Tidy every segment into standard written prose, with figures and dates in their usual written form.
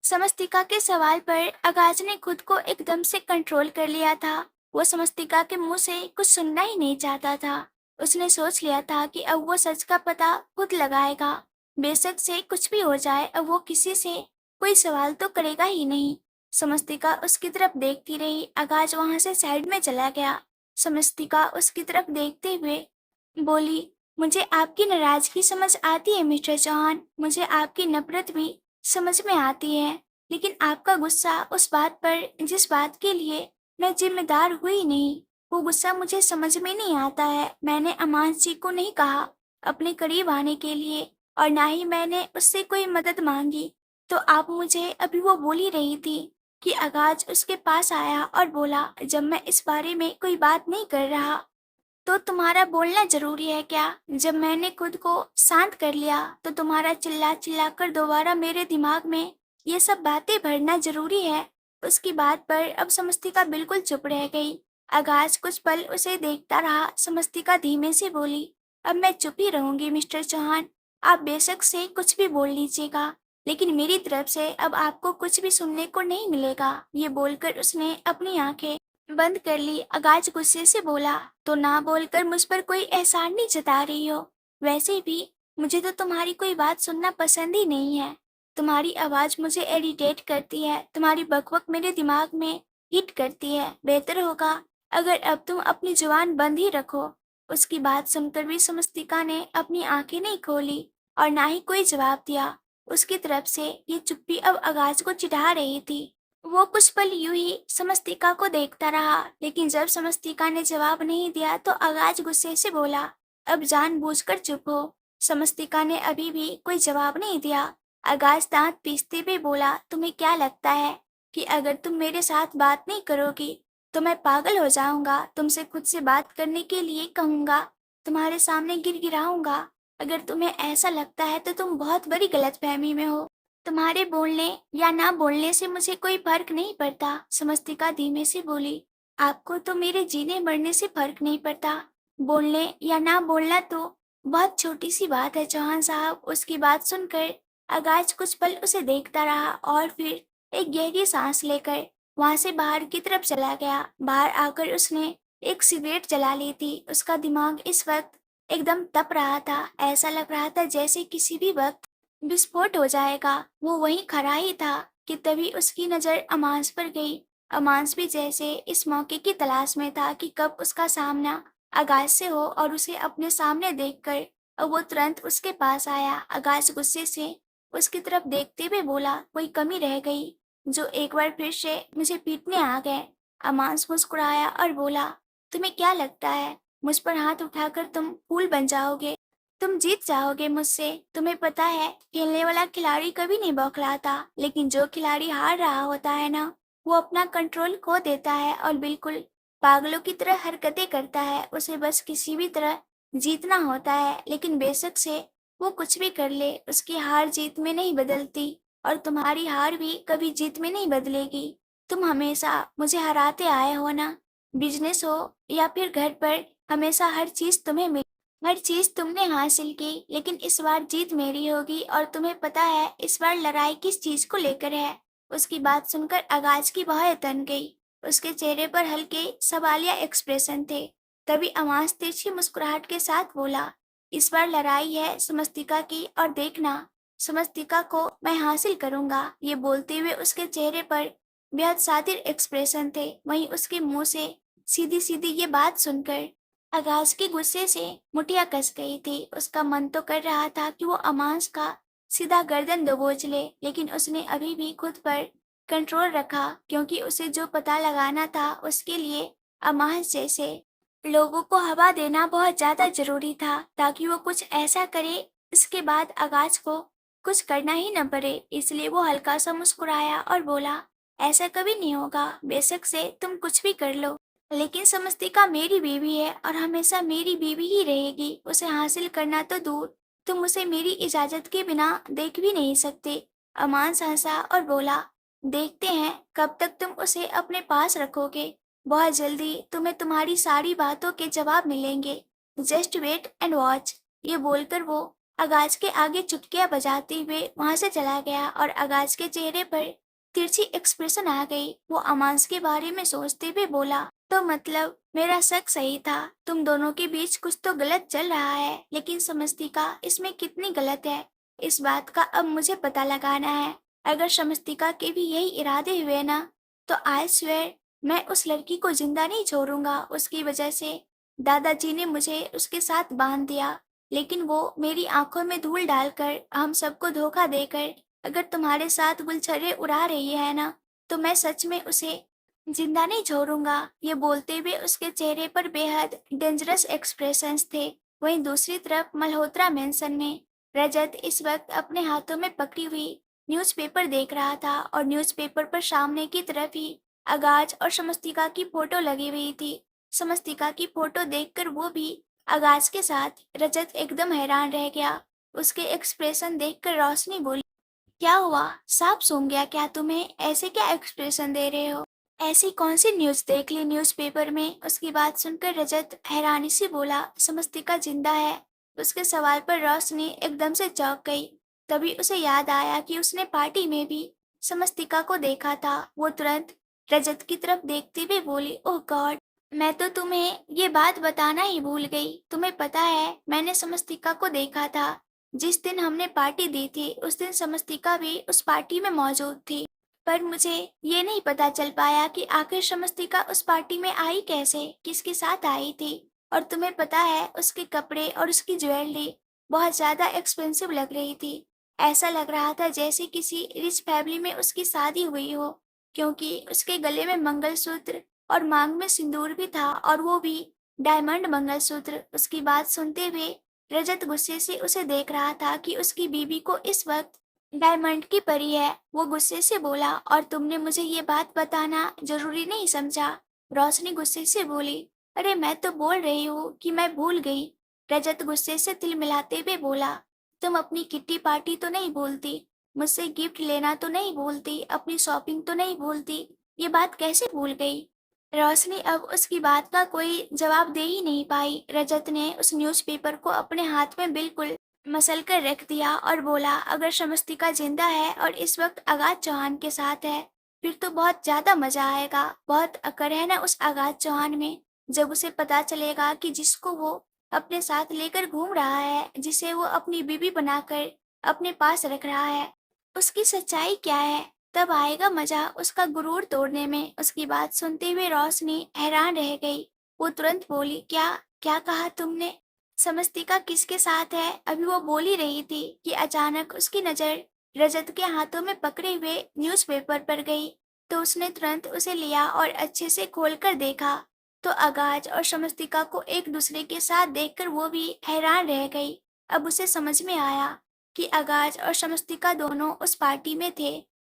समस्तिका के सवाल पर आगाज ने खुद को एकदम से कंट्रोल कर लिया था। वो समस्तिका के मुंह से कुछ सुनना ही नहीं चाहता था। उसने सोच लिया था कि अब वो सच का पता खुद लगाएगा। बेशक से कुछ भी हो जाए, अब वो किसी से कोई सवाल तो करेगा ही नहीं। समस्तिका उसकी तरफ देखती रही। आगाज वहां से साइड में चला गया। समस्तिका उसकी तरफ देखते हुए बोली, मुझे आपकी नाराजगी समझ आती है मिस्टर चौहान, मुझे आपकी नफरत भी समझ में आती है, लेकिन आपका गुस्सा उस बात पर जिस बात के लिए मैं जिम्मेदार हुई नहीं, वो गुस्सा मुझे समझ में नहीं आता है। मैंने अमांस जी को नहीं कहा अपने करीब आने के लिए, और ना ही मैंने उससे कोई मदद मांगी। तो आप मुझे अभी वो बोल ही रही थी कि आगाज उसके पास आया और बोला, जब मैं इस बारे में कोई बात नहीं कर रहा तो तुम्हारा बोलना जरूरी है क्या? जब मैंने खुद को शांत कर लिया तो तुम्हारा चिल्ला चिल्ला कर दोबारा मेरे दिमाग में ये सब बातें भरना जरूरी है। उसकी बात पर अब समस्तिका बिल्कुल चुप रह गई। आगाज कुछ पल उसे देखता रहा। समस्तिका धीमे से बोली, अब मैं चुप ही रहूंगी मिस्टर चौहान, आप बेशक से कुछ भी बोल लीजिएगा, लेकिन मेरी तरफ से अब आपको कुछ भी सुनने को नहीं मिलेगा। ये बोलकर उसने अपनी आंखें बंद कर ली। आगाज गुस्से से बोला, तो ना बोलकर मुझ पर कोई एहसान नहीं जता रही हो? वैसे भी मुझे तो तुम्हारी कोई बात सुनना पसंद ही नहीं है। तुम्हारी आवाज मुझे इरिटेट करती है, तुम्हारी बकबक मेरे दिमाग में हिट करती है। बेहतर होगा अगर अब तुम अपनी जुबान बंद ही रखो। उसकी बात सुनकर भी समस्तिका ने अपनी आंखें नहीं खोली और ना ही कोई जवाब दिया। उसकी तरफ से ये चुप्पी अब आगाज को चिढ़ा रही थी। वो कुछ पल यूं ही समस्तिका को देखता रहा, लेकिन जब समस्तिका ने जवाब नहीं दिया तो आगाज गुस्से से बोला, अब जानबूझकर चुप हो। समस्तिका ने अभी भी कोई जवाब नहीं दिया। आगाज दांत पीसते हुए बोला, तुम्हें क्या लगता है कि अगर तुम मेरे साथ बात नहीं करोगी तो मैं पागल हो जाऊंगा? तुमसे खुद से बात करने के लिए कहूंगा, तुम्हारे सामने गिड़गिड़ाऊंगा। अगर तुम्हें ऐसा लगता है तो तुम बहुत बड़ी गलतफहमी में हो। तुम्हारे बोलने या ना बोलने से मुझे कोई फर्क नहीं पड़ता, समस्तिका धीमे से बोली। आपको तो मेरे जीने मरने से फर्क नहीं पड़ता। बोलने या ना बोलना तो बहुत छोटी सी बात है चौहान साहब। उसकी बात सुनकर आगाज कुछ पल उसे देखता रहा और फिर एक गहरी सांस लेकर वहां से बाहर की तरफ चला गया। बाहर आकर उसने एक सिगरेट जला ली थी। उसका दिमाग इस वक्त एकदम तप रहा था। ऐसा लग रहा था जैसे किसी भी वक्त विस्फोट हो जाएगा। वो वहीं खड़ा ही था कि तभी उसकी नजर अमांस पर गई। अमांस भी जैसे इस मौके की तलाश में था कि कब उसका सामना आगाज से हो और उसे अपने सामने देखकर अब वो तुरंत उसके पास आया। आगाज गुस्से से उसकी तरफ देखते हुए बोला, कोई कमी रह गई जो एक बार फिर से मुझे पीटने आ गए? अमांस मुस्कुराया और बोला, तुम्हें क्या लगता है मुझ पर हाथ उठाकर तुम फूल बन जाओगे? तुम जीत जाओगे मुझसे? तुम्हें पता है खेलने वाला खिलाड़ी कभी नहीं बौखलाता, लेकिन जो खिलाड़ी हार रहा होता है ना, वो अपना कंट्रोल खो देता है और बिल्कुल पागलों की तरह हरकतें करता है। उसे बस किसी भी तरह जीतना होता है, लेकिन बेशक से वो कुछ भी कर ले, उसकी हार जीत में नहीं बदलती और तुम्हारी हार भी कभी जीत में नहीं बदलेगी। तुम हमेशा मुझे हराते आए हो ना, बिजनेस हो या फिर घर पर, हमेशा हर चीज तुम्हें हर चीज तुमने हासिल की, लेकिन इस बार जीत मेरी होगी। और तुम्हें पता है इस बार लड़ाई किस चीज को लेकर है? उसकी बात सुनकर आगाज की भौहें तन गई। उसके चेहरे पर हल्के सवालिया एक्सप्रेशन थे। तभी अमांस तिरछी मुस्कुराहट के साथ बोला, इस बार लड़ाई है समस्तिका की, और देखना समस्तिका को मैं हासिल करूंगा। ये बोलते हुए उसके चेहरे पर बेहद सातिर एक्सप्रेशन थे। वहीं उसके मुंह से सीधी सीधी ये बात सुनकर आगाज के गुस्से से मुठिया कस गई थी। उसका मन तो कर रहा था कि वो अमांस का सीधा गर्दन दबोच ले, लेकिन उसने अभी भी खुद पर कंट्रोल रखा, क्योंकि उसे जो पता लगाना था उसके लिए अमांस जैसे लोगों को हवा देना बहुत ज्यादा जरूरी था, ताकि वो कुछ ऐसा करे इसके बाद आगाज को कुछ करना ही न पड़े। इसलिए वो हल्का सा मुस्कुराया और बोला, ऐसा कभी नहीं होगा, बेशक से तुम कुछ भी कर लो, लेकिन समस्तिका मेरी बीवी है और हमेशा मेरी बीवी ही रहेगी। उसे हासिल करना तो दूर, तुम उसे मेरी इजाजत के बिना देख भी नहीं सकते। अमान हंसा और बोला, देखते हैं कब तक तुम उसे अपने पास रखोगे। बहुत जल्दी तुम्हें तुम्हारी सारी बातों के जवाब मिलेंगे। Just wait and watch. ये बोलकर वो आगाज के आगे चुटकियां बजाते हुए वहां से चला गया और आगाज के चेहरे पर तिरछी एक्सप्रेशन आ गई। वो अमांस के बारे में सोचते हुए बोला, तो मतलब मेरा शक सही था, तुम दोनों के बीच कुछ तो गलत चल रहा है, लेकिन समस्तिका इसमें कितनी गलत है, इस बात का अब मुझे पता लगाना है। अगर समस्तिका के भी यही इरादे हुए ना, तो आई स्वेयर मैं उस लड़की को जिंदा नहीं छोड़ूंगा। उसकी वजह से दादाजी ने मुझे उसके साथ बांध दिया, लेकिन वो मेरी आंखों में धूल डालकर हम सबको धोखा देकर अगर तुम्हारे साथ गुलछर्रे उड़ा रही है ना, तो मैं सच में उसे जिंदा नहीं छोड़ूंगा। ये बोलते हुए उसके चेहरे पर बेहद डेंजरस एक्सप्रेशंस थे। वहीं दूसरी तरफ मल्होत्रा मेंशन में रजत इस वक्त अपने हाथों में पकड़ी हुई न्यूज़पेपर देख रहा था और न्यूज़पेपर पर सामने की तरफ ही आगाज और समस्तिका की फोटो लगी हुई थी। समस्तिका की फोटो देखकर वो भी आगाज के साथ रजत एकदम हैरान रह गया। उसके एक्सप्रेशन देखकर रोशनी बोली, क्या हुआ? सांप सूंघ गया क्या तुम्हें? ऐसे क्या एक्सप्रेशन दे रहे हो? ऐसी कौन सी न्यूज़ देख ली न्यूज़पेपर में? उसकी बात सुनकर रजत हैरानी से बोला, समस्तिका जिंदा है। उसके सवाल पर रोशनी एकदम से चौंक गई। तभी उसे याद आया कि उसने पार्टी में भी समस्तिका को देखा था। वो तुरंत रजत की तरफ देखते हुए बोली, ओह गॉड, मैं तो तुम्हें ये बात बताना ही भूल गई। तुम्हें पता है मैंने समस्तिका को देखा था। जिस दिन हमने पार्टी दी थी उस दिन समस्तिका भी उस पार्टी में मौजूद थी। पर मुझे ये नहीं पता चल पाया कि आखिर समस्तिका उस पार्टी में आई कैसे, किसके साथ आई थी। और तुम्हें पता है उसके कपड़े और उसकी ज्वेलरी बहुत ज्यादा एक्सपेंसिव लग रही थी। ऐसा लग रहा था जैसे किसी रिच फैमिली में उसकी शादी हुई हो, क्योंकि उसके गले में मंगलसूत्र और मांग में सिंदूर भी था, और वो भी डायमंड मंगलसूत्र। उसकी बात सुनते हुए रजत गुस्से से उसे देख रहा था कि उसकी बीवी को इस वक्त डायमंड की परी है। वो गुस्से से बोला, और तुमने मुझे ये बात बताना जरूरी नहीं समझा? रोशनी गुस्से से बोली, अरे मैं तो बोल रही हूँ कि मैं भूल गई। रजत गुस्से से तिल मिलाते हुए बोला, तुम अपनी किट्टी पार्टी तो नहीं भूलती, मुझसे गिफ्ट लेना तो नहीं भूलती, अपनी शॉपिंग तो नहीं भूलती, ये बात कैसे भूल गई? रोशनी अब उसकी बात का कोई जवाब दे ही नहीं पाई। रजत ने उस न्यूज़पेपर को अपने हाथ में बिल्कुल मसल कर रख दिया और बोला, अगर शमस्तिका जिंदा है और इस वक्त आगाज चौहान के साथ है, फिर तो बहुत ज्यादा मजा आएगा। बहुत अकड़ है ना उस आगाज चौहान में, जब उसे पता चलेगा कि जिसको वो अपने साथ लेकर घूम रहा है, जिसे वो अपनी बीवी बनाकर अपने पास रख रहा है, उसकी सच्चाई क्या है। तब आएगा मजा उसका गुरूर तोड़ने में। उसकी बात सुनते हुए रोशनी हैरान रह गई। वो तुरंत बोली, क्या क्या कहा तुमने? समस्तिका किसके साथ है? अभी वो बोल ही रही थी कि अचानक उसकी नजर रजत के हाथों में पकड़े हुए न्यूज़पेपर पर गई। तो उसने तुरंत उसे लिया और अच्छे से खोलकर देखा। तो आगाज और समस्तिका को एक दूसरे के साथ देखकर वो भी हैरान रह गई। अब उसे समझ में आया कि आगाज और समस्तिका दोनों उस पार्टी में थे।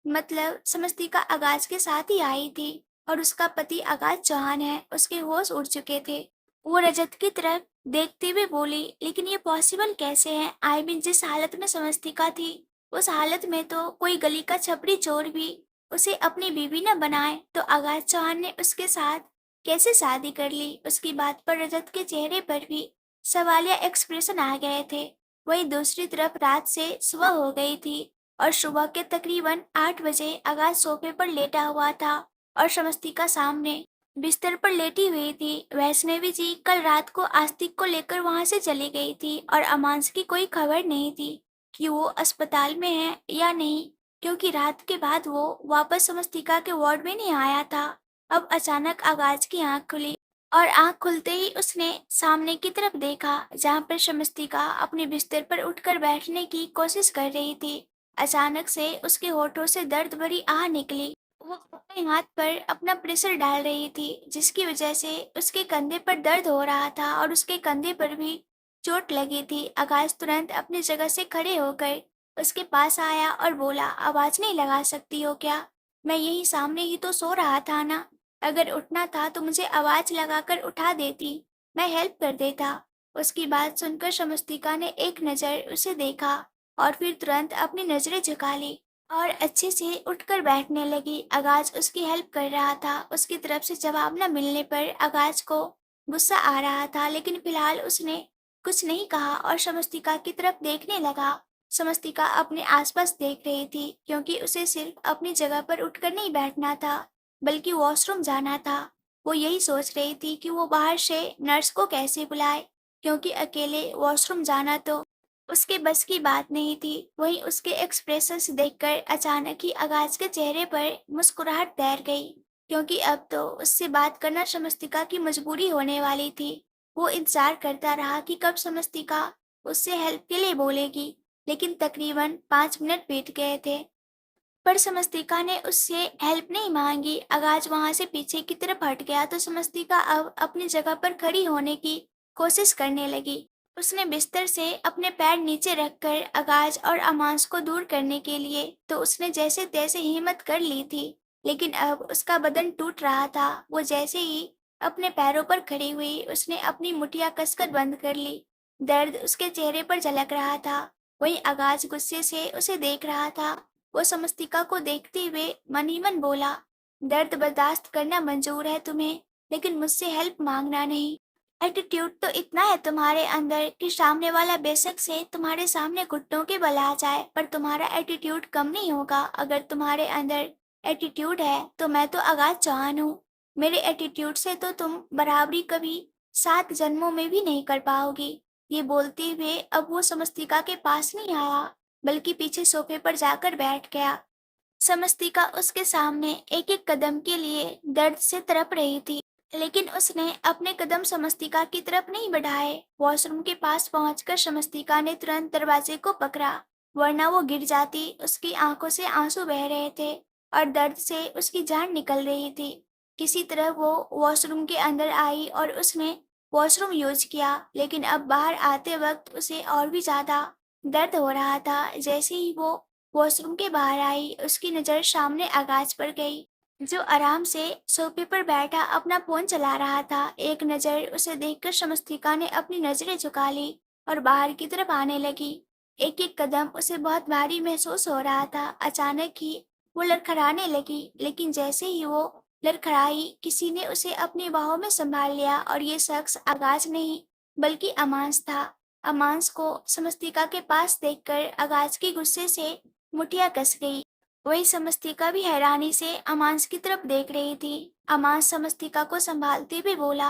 मतलब समस्तिका आगाज के साथ ही आई थी और उसका पति आगाज चौहान है। उसके होश उड़ चुके थे। वो रजत की तरफ देखते हुए बोली, लेकिन ये पॉसिबल कैसे है? आई मीन जिस हालत में समस्तिका थी, उस हालत में तो कोई गली का छपरी चोर भी उसे अपनी बीवी न बनाए, तो आगाज चौहान ने उसके साथ कैसे शादी कर ली? उसकी बात पर रजत के चेहरे पर भी सवालिया एक्सप्रेशन आ गए थे। वहीं दूसरी तरफ रात से सुबह हो गई थी और सुबह के तकरीबन 8 बजे आगाज सोफे पर लेटा हुआ था और समस्तिका सामने बिस्तर पर लेटी हुई थी। वैष्णवी जी कल रात को आस्तिक को लेकर वहां से चली गई थी और अमांस की कोई खबर नहीं थी कि वो अस्पताल में है या नहीं, क्योंकि रात के बाद वो वापस समस्तिका के वार्ड में नहीं आया था। अब अचानक आगाज की आंख खुली और आंख खुलते ही उसने सामने की तरफ देखा, जहां पर समस्तिका अपने बिस्तर पर उठकर बैठने की कोशिश कर रही थी। अचानक से उसके होठों से दर्द भरी आह निकली। वो अपने हाथ पर अपना प्रेशर डाल रही थी, जिसकी वजह से उसके कंधे पर दर्द हो रहा था और उसके कंधे पर भी चोट लगी थी। आकाश तुरंत अपनी जगह से खड़े होकर उसके पास आया और बोला, आवाज नहीं लगा सकती हो क्या? मैं यही सामने ही तो सो रहा था ना। अगर उठना था तो मुझे आवाज लगाकर उठा देती, मैं हेल्प कर देता। उसकी बात सुनकर शमस्तिका ने एक नजर उसे देखा और फिर तुरंत अपनी नजरें झुका ली और अच्छे से उठकर बैठने लगी। आगाज उसकी हेल्प कर रहा था। उसकी तरफ से जवाब न मिलने पर आगाज को गुस्सा आ रहा था, लेकिन फिलहाल उसने कुछ नहीं कहा और समस्तिका की तरफ देखने लगा। समस्तिका अपने आसपास देख रही थी क्योंकि उसे सिर्फ अपनी जगह पर उठकर नहीं बैठना था, बल्कि वॉशरूम जाना था। वो यही सोच रही थी कि वो बाहर से नर्स को कैसे बुलाए, क्योंकि अकेले वॉशरूम जाना तो उसके बस की बात नहीं थी। वहीं उसके एक्सप्रेशंस देखकर अचानक ही आगाज के चेहरे पर मुस्कुराहट तैर गई, क्योंकि अब तो उससे बात करना समस्तिका की मजबूरी होने वाली थी। वो इंतजार करता रहा कि कब समस्तिका उससे हेल्प के लिए बोलेगी, लेकिन तकरीबन 5 मिनट बीत गए थे, पर समस्तिका ने उससे हेल्प नहीं मांगी। आगाज वहां से पीछे की तरफ हट गया तो समस्तिका अब अपनी जगह पर खड़ी होने की कोशिश करने लगी। उसने बिस्तर से अपने पैर नीचे रखकर आगाज और अमांस को दूर करने के लिए तो उसने जैसे तैसे हिम्मत कर ली थी, लेकिन अब उसका बदन टूट रहा था। वो जैसे ही अपने पैरों पर खड़ी हुई, उसने अपनी मुठ्ठियां कसकर बंद कर ली। दर्द उसके चेहरे पर झलक रहा था। वहीं आगाज गुस्से से उसे देख रहा था। वो समस्तिका को देखते हुए मन ही मन बोला, दर्द बर्दाश्त करना मंजूर है तुम्हें, लेकिन मुझसे हेल्प मांगना नहीं। एटीट्यूड तो इतना है तुम्हारे अंदर कि सामने वाला बेशक से तुम्हारे सामने घुटनों के बल आ जाए, पर तुम्हारा एटीट्यूड कम नहीं होगा। अगर तुम्हारे अंदर एटीट्यूड है तो मैं तो आगाज चौहान हूँ। मेरे एटीट्यूड से तो तुम बराबरी कभी 7 जन्मों में भी नहीं कर पाओगी। ये बोलते हुए अब वो समस्तिका के पास नहीं आया, बल्कि पीछे सोफे पर जाकर बैठ गया। समस्तिका उसके सामने एक एक कदम के लिए दर्द से तड़प रही थी, लेकिन उसने अपने कदम समस्तिका की तरफ नहीं बढ़ाए। वॉशरूम के पास पहुंचकर समस्तिका ने तुरंत दरवाजे को पकड़ा, वरना वो गिर जाती। उसकी आंखों से आंसू बह रहे थे और दर्द से उसकी जान निकल रही थी। किसी तरह वो वॉशरूम के अंदर आई और उसने वॉशरूम यूज किया, लेकिन अब बाहर आते वक्त उसे और भी ज्यादा दर्द हो रहा था। जैसे ही वो वॉशरूम के बाहर आई, उसकी नजर सामने आगाज पर गई, जो आराम से सोफे पर बैठा अपना फोन चला रहा था। एक नजर उसे देखकर शमस्तिका ने अपनी नजरें झुका ली और बाहर की तरफ आने लगी। एक एक कदम उसे बहुत भारी महसूस हो रहा था। अचानक ही वो लड़खड़ाने लगी, लेकिन जैसे ही वो लड़खड़ाई, किसी ने उसे अपनी बाहों में संभाल लिया और ये शख्स आगाज नहीं, बल्कि अमांस था। अमांस को समस्तिका के पास देखकर आगाज की गुस्से से मुठिया कस गई। वही समस्तिका भी हैरानी से अमांस की तरफ देख रही थी। अमांस समस्तिका को संभालते हुए बोला,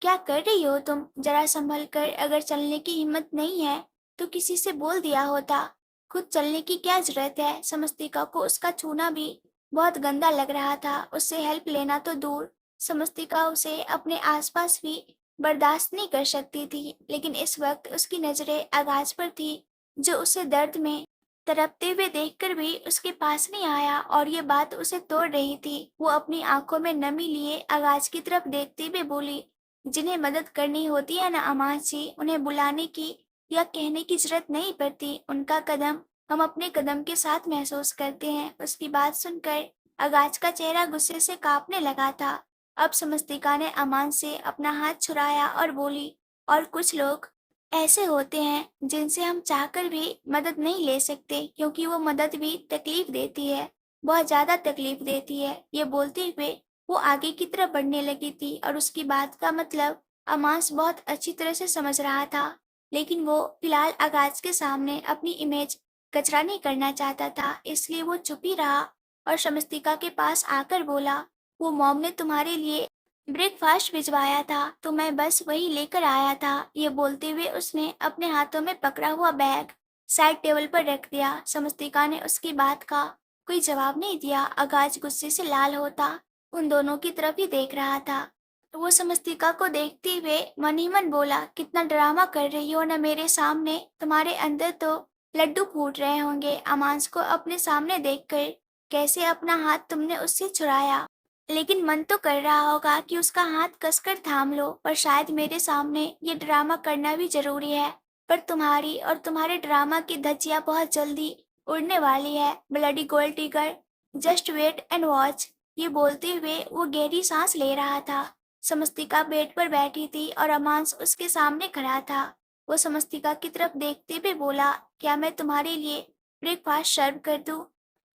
क्या कर रही हो तुम? जरा संभल कर, अगर चलने की हिम्मत नहीं है तो किसी से बोल दिया होता। खुद चलने की क्या जरूरत है? समस्तिका को उसका छूना भी बहुत गंदा लग रहा था। उससे हेल्प लेना तो दूर, समस्तिका उसे अपने आसपास भी बर्दाश्त नहीं कर सकती थी। लेकिन इस वक्त उसकी नजरें आगाज पर थी, जो उसे दर्द में तड़पते हुए देखकर भी उसके पास नहीं आया और ये बात उसे तोड़ रही थी। वो अपनी आंखों में नमी लिए आगाज की तरफ देखते हुए बोली, जिन्हें मदद करनी होती है ना अमांस जी, उन्हें बुलाने की या कहने की जरूरत नहीं पड़ती। उनका कदम हम अपने कदम के साथ महसूस करते हैं। उसकी बात सुनकर आगाज का चेहरा गुस्से से कांपने लगा था। अब समस्तिका ने अमान से अपना हाथ छुड़ाया और बोली, और कुछ लोग ऐसे होते हैं जिनसे हम चाहकर भी मदद नहीं ले सकते, क्योंकि वो मदद भी तकलीफ देती है, बहुत ज्यादा तकलीफ देती है। ये बोलते हुए वो आगे की तरफ बढ़ने लगी थी और उसकी बात का मतलब अमांस बहुत अच्छी तरह से समझ रहा था, लेकिन वो फिलहाल आगाज के सामने अपनी इमेज कचरा नहीं करना चाहता था, इसलिए वो चुप ही रहा और शमिस्तिका के पास आकर बोला, वो मॉम ने तुम्हारे लिए ब्रेकफास्ट भिजवाया था तो मैं बस वही लेकर आया था। ये बोलते हुए उसने अपने हाथों में पकड़ा हुआ बैग साइड टेबल पर रख दिया। समस्तिका ने उसकी बात का कोई जवाब नहीं दिया। आगाज गुस्से से लाल होता उन दोनों की तरफ ही देख रहा था। वो समस्तिका को देखते हुए मन ही मन बोला, कितना ड्रामा कर रही हो ना मेरे सामने, तुम्हारे अंदर तो लड्डू फूट रहे होंगे। अमांस को अपने सामने देखकर कैसे अपना हाथ तुमने उससे छुड़ाया, लेकिन मन तो कर रहा होगा कि उसका हाथ कसकर थाम लो। पर शायद मेरे सामने ये ड्रामा करना भी जरूरी है। पर तुम्हारी और तुम्हारे ड्रामा की धज्जियां बहुत जल्दी उड़ने वाली है, bloody gold tiger. Just wait and watch. ये बोलते हुए वो गहरी सांस ले रहा था। समस्तिका बेड पर बैठी थी और अमांस उसके सामने खड़ा था। वो समस्तिका की तरफ देखते हुए बोला, क्या मैं तुम्हारे लिए ब्रेकफास्ट सर्व कर दूं?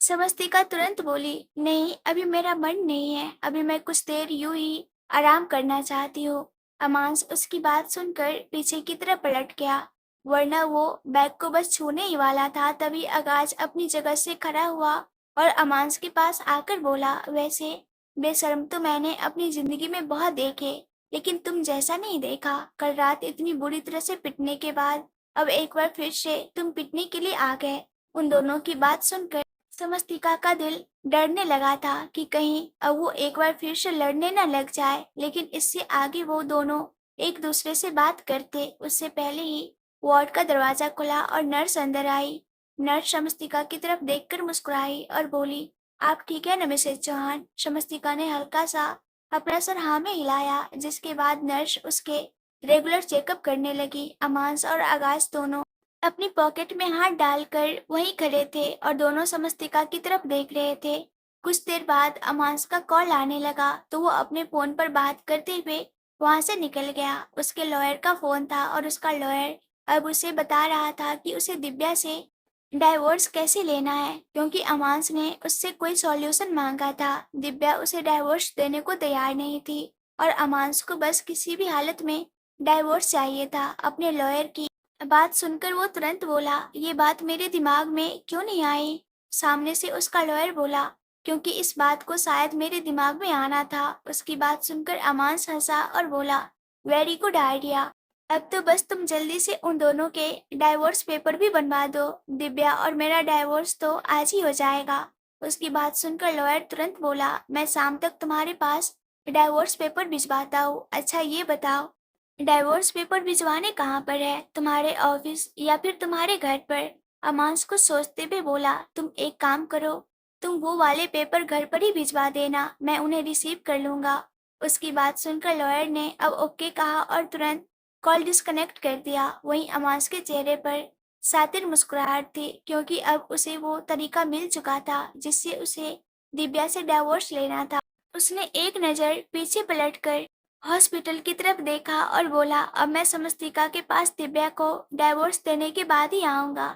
समस्तिका तुरंत बोली, नहीं, अभी मेरा मन नहीं है, अभी मैं कुछ देर यूं ही आराम करना चाहती हूँ। अमांस उसकी बात सुनकर पीछे की तरफ पलट गया, वरना वो बैग को बस छूने ही वाला था। तभी आगाज अपनी जगह से खड़ा हुआ और अमांस के पास आकर बोला, वैसे बेशर्म तो मैंने अपनी जिंदगी में बहुत देखे, लेकिन तुम जैसा नहीं देखा। कल रात इतनी बुरी तरह से पिटने के बाद अब एक बार फिर से तुम पिटने के लिए आ गए। उन दोनों की बात सुनकर समस्तिका का दिल डरने लगा था कि कहीं अब वो एक बार फिर से लड़ने न लग जाए, लेकिन इससे आगे वो दोनों एक दूसरे से बात करते उससे पहले ही वार्ड का दरवाजा खुला और नर्स अंदर आई। नर्स शमस्तिका की तरफ देखकर मुस्कुराई और बोली, आप ठीक है न मिसेज चौहान? शमस्तिका ने हल्का सा अपना सर हाँ में हिलाया, जिसके बाद नर्स उसके रेगुलर चेकअप करने लगी। अमांस और आगाज दोनों अपनी पॉकेट में हाथ डालकर वहीं खड़े थे और दोनों समस्तिका की तरफ देख रहे थे। कुछ देर बाद अमांस का कॉल आने लगा तो वो अपने फोन पर बात करते हुए वहां से निकल गया। उसके लॉयर का फोन था और उसका लॉयर अब उसे बता रहा था कि उसे दिव्या से डाइवोर्स कैसे लेना है, क्योंकि अमांस ने उससे कोई सॉल्यूशन मांगा था। दिव्या उसे डाइवोर्स देने को तैयार नहीं थी और अमांस को बस किसी भी हालत में डाइवोर्स चाहिए था। अपने लॉयर की बात सुनकर वो तुरंत बोला, ये बात मेरे दिमाग में क्यों नहीं आई? सामने से उसका लॉयर बोला, क्योंकि इस बात को शायद मेरे दिमाग में आना था। उसकी बात सुनकर अमांस हंसा और बोला, वेरी गुड आइडिया। अब तो बस तुम जल्दी से उन दोनों के डाइवोर्स पेपर भी बनवा दो। दिव्या और मेरा डाइवोर्स तो आज ही हो जाएगा। उसकी बात सुनकर लॉयर तुरंत बोला, मैं शाम तक तुम्हारे पास डाइवोर्स पेपर भिजवाता हूँ। अच्छा ये बताओ, डाइवोर्स पेपर भिजवाने कहाँ पर है? तुम्हारे ऑफिस या फिर तुम्हारे घर पर? अमांस को सोचते हुए बोला, तुम एक काम करो, तुम वो वाले पेपर घर पर ही भिजवा देना, मैं उन्हें रिसीव कर लूंगा। उसकी बात सुनकर लॉयर ने अब ओके कहा और तुरंत कॉल डिस्कनेक्ट कर दिया। वहीं अमांस के चेहरे पर सातिर मुस्कुराहट थी, क्योंकि अब उसे वो तरीका मिल चुका था जिससे उसे दिव्या से डाइवोर्स लेना था। उसने एक नजर पीछे पलटकर हॉस्पिटल की तरफ देखा और बोला, अब मैं समस्तिका के पास दिव्या को डाइवोर्स देने के बाद ही आऊंगा,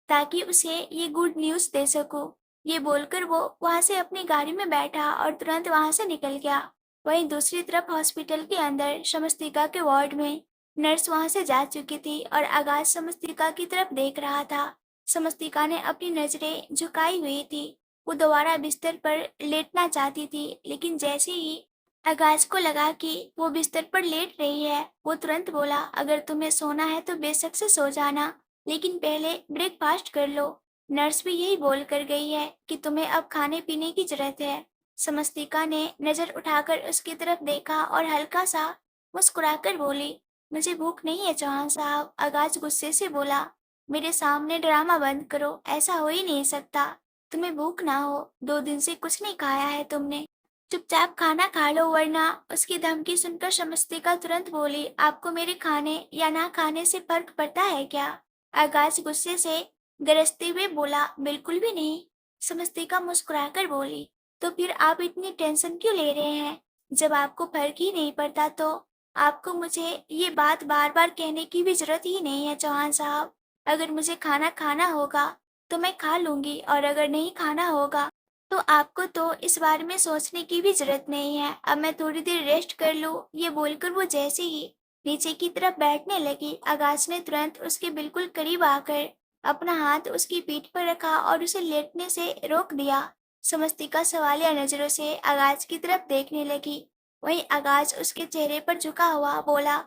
ताकि उसे ये गुड न्यूज दे सकूं। ये बोलकर वो वहां से अपनी गाड़ी में बैठा और तुरंत वहां से निकल गया। वहीं दूसरी तरफ हॉस्पिटल के अंदर समस्तिका के वार्ड में नर्स वहां से जा चुकी थी और आगाज समस्तिका की तरफ देख रहा था। समस्तिका ने अपनी नजरें झुकाई हुई थी। वो दोबारा बिस्तर पर लेटना चाहती थी, लेकिन जैसे ही आगाज को लगा कि वो बिस्तर पर लेट रही है, वो तुरंत बोला, अगर तुम्हें सोना है तो बेशक से सो जाना, लेकिन पहले ब्रेकफास्ट कर लो। नर्स भी यही बोल कर गई है कि तुम्हें अब खाने पीने की जरूरत है। समस्तिका ने नजर उठाकर उसकी तरफ देखा और हल्का सा मुस्कुराकर बोली, मुझे भूख नहीं है चौहान साहब। आगाज गुस्से से बोला, मेरे सामने ड्रामा बंद करो, ऐसा हो ही नहीं सकता। तुम्हें भूख ना हो, 2 दिन से कुछ नहीं खाया है तुमने, चुपचाप खाना खा लो वरना। उसकी धमकी सुनकर शमस्तिका तुरंत बोली, आपको मेरे खाने या ना खाने से फर्क पड़ता है क्या? आगाज गुस्से से गरजते हुए बोला, बिल्कुल भी नहीं। समस्तिका मुस्कुराकर बोली, तो फिर आप इतनी टेंशन क्यों ले रहे हैं? जब आपको फर्क ही नहीं पड़ता तो आपको मुझे ये बात बार बार कहने की भी जरूरत ही नहीं है चौहान साहब। अगर मुझे खाना खाना होगा तो मैं खा लूंगी, और अगर नहीं खाना होगा तो आपको तो इस बारे में सोचने की भी जरूरत नहीं है। अब मैं थोड़ी देर रेस्ट कर लूं। ये बोलकर वो जैसे ही नीचे की तरफ बैठने लगी, आगाज ने तुरंत उसके बिल्कुल करीब आकर अपना हाथ उसकी पीठ पर रखा और उसे लेटने से रोक दिया। समस्तिका सवालिया नजरों से आगाज की तरफ देखने लगी। वहीं आगाज उसके चेहरे पर झुका हुआ बोला,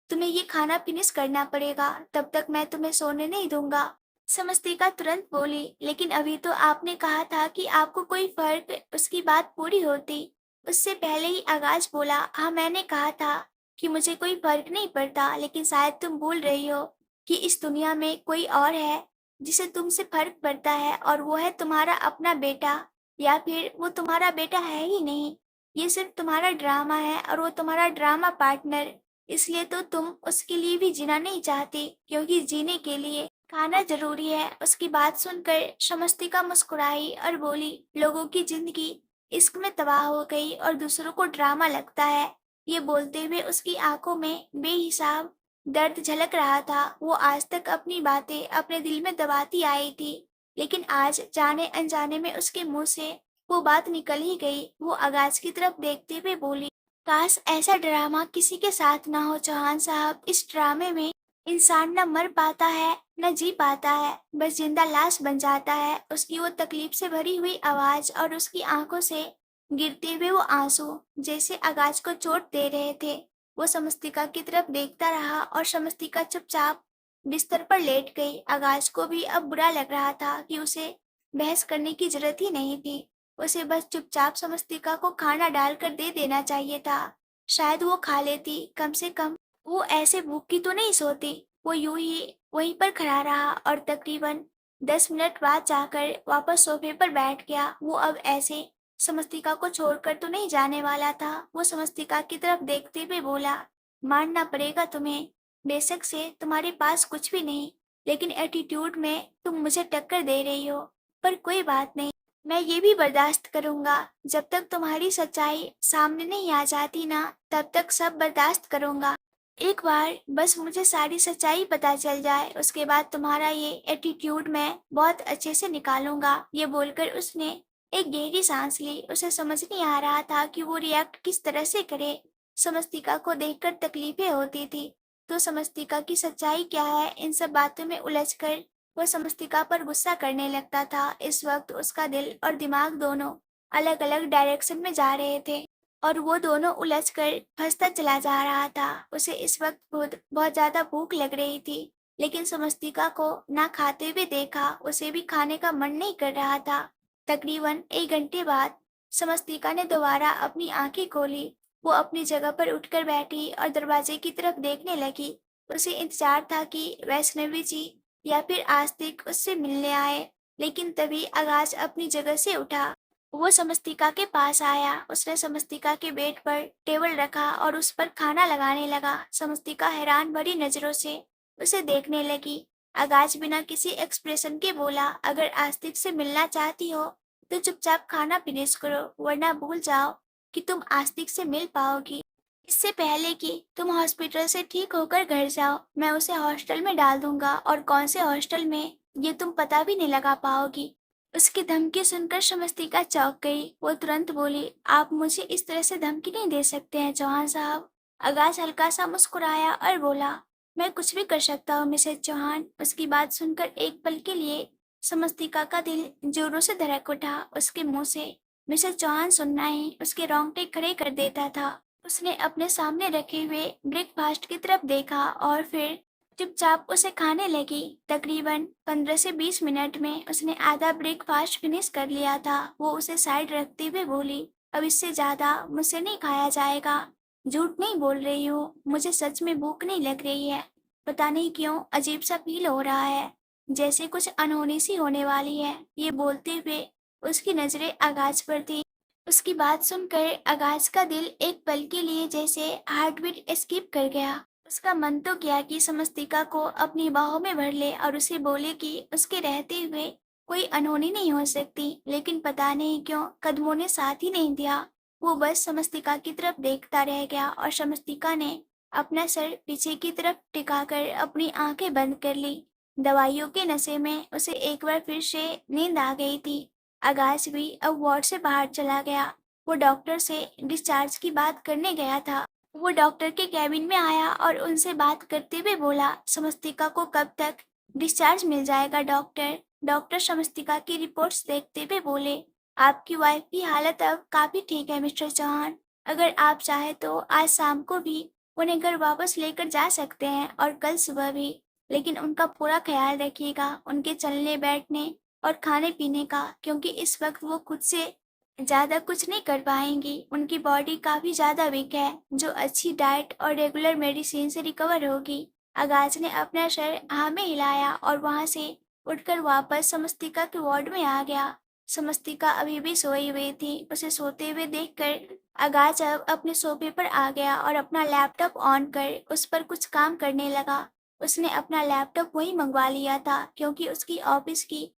तुम्हें ये खाना फिनिश करना पड़ेगा, तब तक मैं तुम्हें सोने नहीं दूंगा। समस्तिका तुरंत बोली, लेकिन अभी तो आपने कहा था कि आपको कोई फर्क। उसकी बात पूरी होती उससे पहले ही आगाज बोला, हाँ मैंने कहा था कि मुझे कोई फर्क नहीं पड़ता, लेकिन शायद तुम भूल रही हो कि इस दुनिया में कोई और है जिसे तुमसे फर्क पड़ता है, और वो है तुम्हारा अपना बेटा। या फिर वो तुम्हारा बेटा है ही नहीं, ये सिर्फ तुम्हारा ड्रामा है और वो तुम्हारा ड्रामा पार्टनर। इसलिए तो तुम उसके लिए भी जीना नहीं चाहती, क्योंकि जीने के लिए खाना जरूरी है। उसकी बात सुनकर शमस्तिका मुस्कुराई और बोली, लोगों की जिंदगी इश्क में तबाह हो गई और दूसरों को ड्रामा लगता है। ये बोलते हुए उसकी आंखों में बेहिसाब दर्द झलक रहा था। वो आज तक अपनी बातें अपने दिल में दबाती आई थी, लेकिन आज जाने अनजाने में उसके मुंह से वो बात निकल ही गई। वो आगाज की तरफ देखते हुए बोली, काश ऐसा ड्रामा किसी के साथ ना हो चौहान साहब। इस ड्रामे में इंसान न मर पाता है न जी पाता है, बस जिंदा लाश बन जाता है। उसकी वो तकलीफ से भरी हुई आवाज और उसकी आंखों से गिरते हुए वो आंसू जैसे आगाज को चोट दे रहे थे। वो समस्तिका की तरफ देखता रहा और समस्तिका चुपचाप बिस्तर पर लेट गई। आगाज को भी अब बुरा लग रहा था कि उसे बहस करने की जरूरत ही नहीं थी। उसे बस चुपचाप समस्तिका को खाना डालकर दे देना चाहिए था। शायद वो खा लेती, कम से कम वो ऐसे भूखी तो नहीं सोती। वो यूं ही वहीं पर खड़ा रहा और तकरीबन 10 मिनट बाद जाकर वापस सोफे पर बैठ गया। वो अब ऐसे समस्तिका को छोड़कर तो नहीं जाने वाला था। वो समस्तिका की तरफ देखते हुए बोला, मानना पड़ेगा तुम्हें, बेशक से तुम्हारे पास कुछ भी नहीं, लेकिन एटीट्यूड में तुम मुझे टक्कर दे रही हो। पर कोई बात नहीं, मैं ये भी बर्दाश्त करूंगा। जब तक तुम्हारी सच्चाई सामने नहीं आ जाती ना, तब तक सब बर्दाश्त करूंगा। एक बार बस मुझे सारी सच्चाई पता चल जाए, उसके बाद तुम्हारा ये एटीट्यूड मैं बहुत अच्छे से निकालूंगा। ये बोलकर उसने एक गहरी सांस ली। उसे समझ नहीं आ रहा था कि वो रिएक्ट किस तरह से करे। समस्तिका को देखकर तकलीफें होती थी, तो समस्तिका की सच्चाई क्या है, इन सब बातों में उलझकर वो समस्तिका पर गुस्सा करने लगता था। इस वक्त उसका दिल और दिमाग दोनों अलग अलग डायरेक्शन में जा रहे थे और वो दोनों उलझकर फंसता चला जा रहा था। उसे इस वक्त खुद बहुत ज्यादा भूख लग रही थी, लेकिन समस्तिका को ना खाते हुए देखा उसे भी खाने का मन नहीं कर रहा था। तकरीबन 1 घंटे बाद समस्तिका ने दोबारा अपनी आंखें खोली। वो अपनी जगह पर उठकर बैठी और दरवाजे की तरफ देखने लगी। उसे इंतजार था कि वैष्णवी जी या फिर आस्तिक उससे मिलने आए, लेकिन तभी आगाज अपनी जगह से उठा। वो समस्तिका के पास आया। उसने समस्तिका के बेड पर टेबल रखा और उस पर खाना लगाने लगा। समस्तिका हैरान भरी नजरों से उसे देखने लगी। आगाज बिना किसी एक्सप्रेशन के बोला, अगर आस्तिक से मिलना चाहती हो तो चुपचाप खाना फिनिश करो, वरना भूल जाओ कि तुम आस्तिक से मिल पाओगी। इससे पहले कि तुम हॉस्पिटल से ठीक होकर घर जाओ, मैं उसे हॉस्टल में डाल दूंगा, और कौन से हॉस्टल में ये तुम पता भी नहीं लगा पाओगी। उसकी धमकी सुनकर समस्तिका चौंक गई। वो तुरंत बोली, आप मुझे इस तरह से धमकी नहीं दे सकते हैं चौहान साहब। आगाज हल्का सा मुस्कुराया और बोला, मैं कुछ भी कर सकता हूँ मिसेज चौहान। उसकी बात सुनकर एक पल के लिए समस्तिका का दिल जोरों से धड़क उठा। उसके मुंह से मिसेज चौहान सुनना ही उसके रोंगटे खड़े कर देता था। उसने अपने सामने रखे हुए ब्रेकफास्ट की तरफ देखा और फिर चुपचाप उसे खाने लगी। तकरीबन 15 से 20 मिनट में उसने आधा ब्रेकफास्ट फिनिश कर लिया था। वो उसे साइड रखते हुए बोली, अब इससे ज्यादा मुझसे नहीं खाया जाएगा। झूठ नहीं बोल रही हूँ, मुझे सच में भूख नहीं लग रही है। पता नहीं क्यों अजीब सा फील हो रहा है, जैसे कुछ अनहोनी सी होने वाली है। ये बोलते हुए उसकी नजरें आगाज पर थी। उसकी बात सुनकर आगाज का दिल एक पल के लिए जैसे हार्टबीट स्किप कर गया। उसका मन तो किया कि समस्तिका को अपनी बाहों में भर ले और उसे बोले कि उसके रहते हुए कोई अनहोनी नहीं हो सकती, लेकिन पता नहीं क्यों कदमों ने साथ ही नहीं दिया। वो बस समस्तिका की तरफ देखता रह गया और समस्तिका ने अपना सर पीछे की तरफ टिकाकर अपनी आंखें बंद कर ली। दवाइयों के नशे में उसे एक बार फिर से नींद आ गई थी। आगाज भी अब वार्ड से बाहर चला गया। वो डॉक्टर से डिस्चार्ज की बात करने गया था। वो डॉक्टर के कैबिन में आया और उनसे बात करते हुए बोला, समस्तिका को कब तक डिस्चार्ज मिल जाएगा डॉक्टर। डॉक्टर समस्तिका की रिपोर्ट्स देखते हुए बोले, आपकी वाइफ की हालत अब काफी ठीक है मिस्टर चौहान। अगर आप चाहे तो आज शाम को भी उन्हें घर वापस लेकर जा सकते हैं और कल सुबह भी, लेकिन उनका पूरा ख्याल रखिएगा, उनके चलने बैठने और खाने पीने का, क्योंकि इस वक्त वो खुद से ज्यादा कुछ नहीं कर पाएंगी। उनकी बॉडी काफी ज्यादा वीक है, जो अच्छी डाइट और रेगुलर मेडिसिन से रिकवर होगी। आगाज ने अपना सर हाँ में हिलाया और वहां से उठकर वापस समस्तिका के वार्ड में आ गया। समस्तिका अभी भी सोई हुई थी। उसे सोते हुए देखकर आगाज अब अपने सोफे पर आ गया और अपना लैपटॉप ऑन कर उस पर कुछ काम करने लगा। उसने अपना लैपटॉप वही मंगवा लिया था, क्योंकि उसकी ऑफिस की